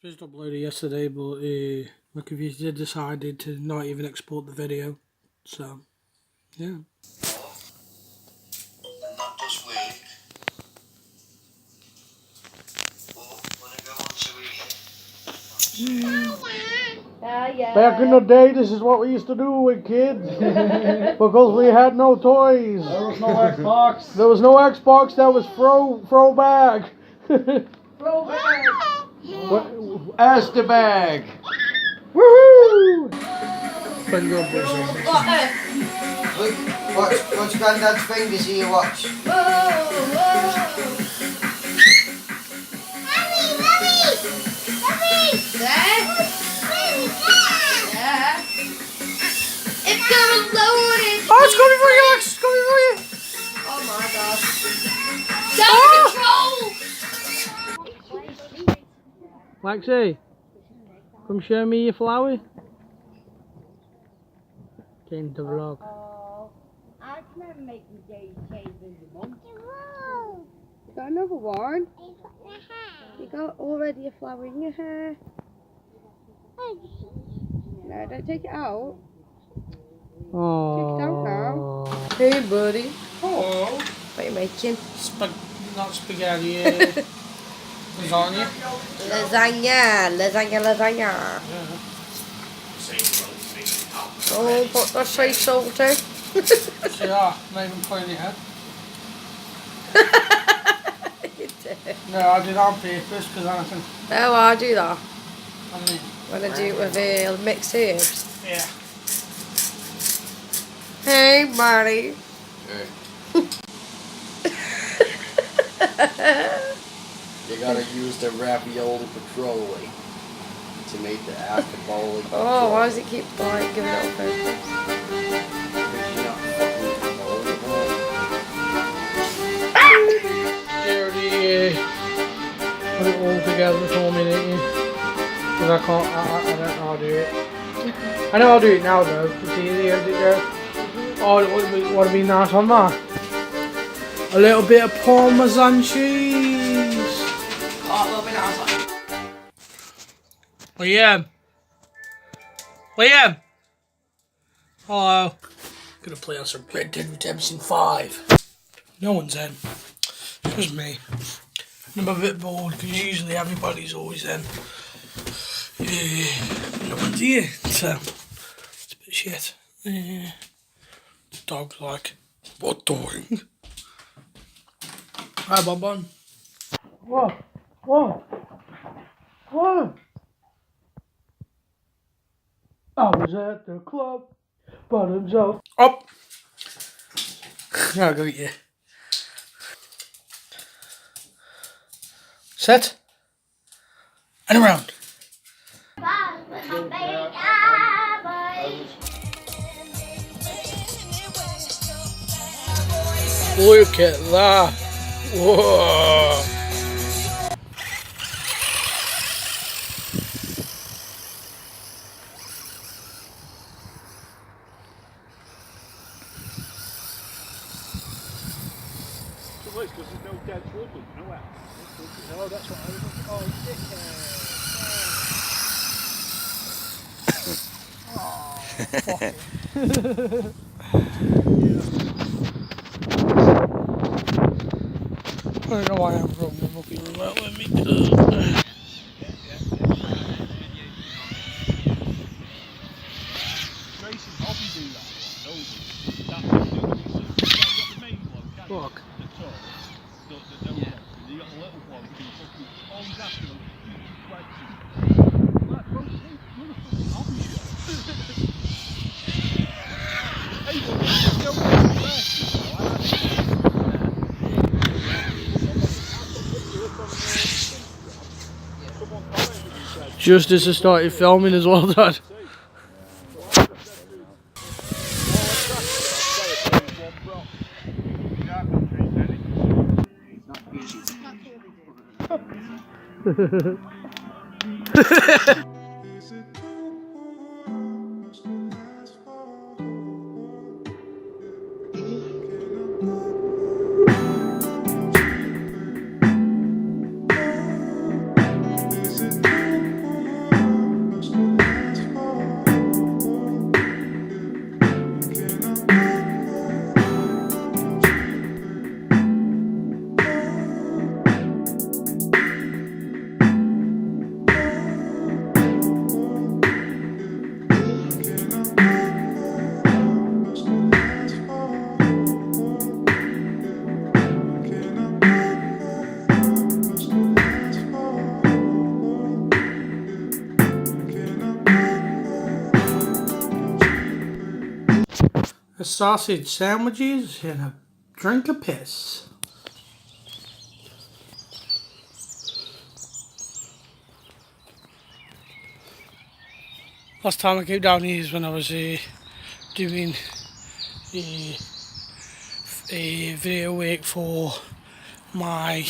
Just uploaded yesterday, but my computer decided to not even export the video. So, yeah. And that does work. But when I go on to Yeah. Back in the day, this is what we used to do with kids. Because we had no toys. There was no Xbox. There was no Xbox, that was throwback. Throwback. Ask the bag. Woohoo! look, watch Grandad's fingers here, watch. Yeah. It's gonna load it. Oh, it's coming for you, Alex! It's coming for you! Oh my god. Self-control! Lexi, come show me your flower. Get into vlog. Oh, I can never make you day change with your mum. You got another one? You got already a flower in your hair. No, don't take it out. Take it out now. Hey, buddy. Hello. What are you making? Not spaghetti, lasagna. Lasagna. Oh, put the sea salty. See that? Not even putting it in. No, I did it on purpose because I can. Oh, I do that. I mean, When I do it with mixed herbs. yeah. Hey, buddy. You gotta use the ravioli petroli to make the acapulco. Oh, why does it keep like giving it up? You already put it all together for me, didn't you? Because I can't, I don't know how to do it. I know how to do it now though, it's easier to go. Oh, it would be nice on that. A little bit of Parmesan cheese. Oh, it will be nice. Liam. Liam. Hello. Gonna play on some Red Dead Redemption 5. No one's in. Just me. I'm a bit bored because usually everybody's always in. Yeah. No one's here. So it's a bit shit. Yeah. The dog's like, what doing? Hi, Bon. What? I was at the club, bottoms up. Up! Now I'll go get you. Set. And around. Look at that. Whoa. Because there's no dead wood, nowhere. No, that's what I was looking for. I don't know why I'm from the fucking remote with me. Racing hobby do that. Look. The top, the no one. You got the little one who fucking always asking those stupid questions. Like, bro, you're a fucking hobby shop. Hey, well, let's go to the best. Just as I started filming as well, Dad. sausage sandwiches and a drink of piss. Last time I came down here is when I was doing a video work for my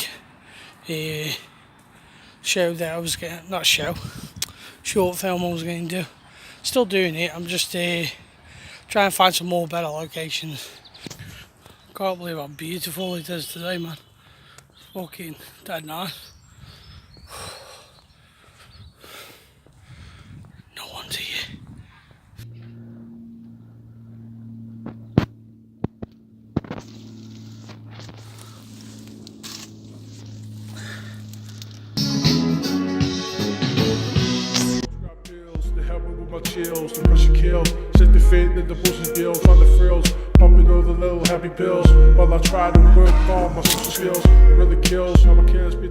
show that I was getting, not show, short film I was going to do. Still doing it, I'm just trying to find some more better locations. Can't believe how beautiful it is today, man. It's fucking dead nice. No one's here. They help me with my chills, the pressure kill. Set the fit, then the bullshit deal, find the frills. Popping all the little happy pills while I try to work on my social skills. It really kills how I can't speak.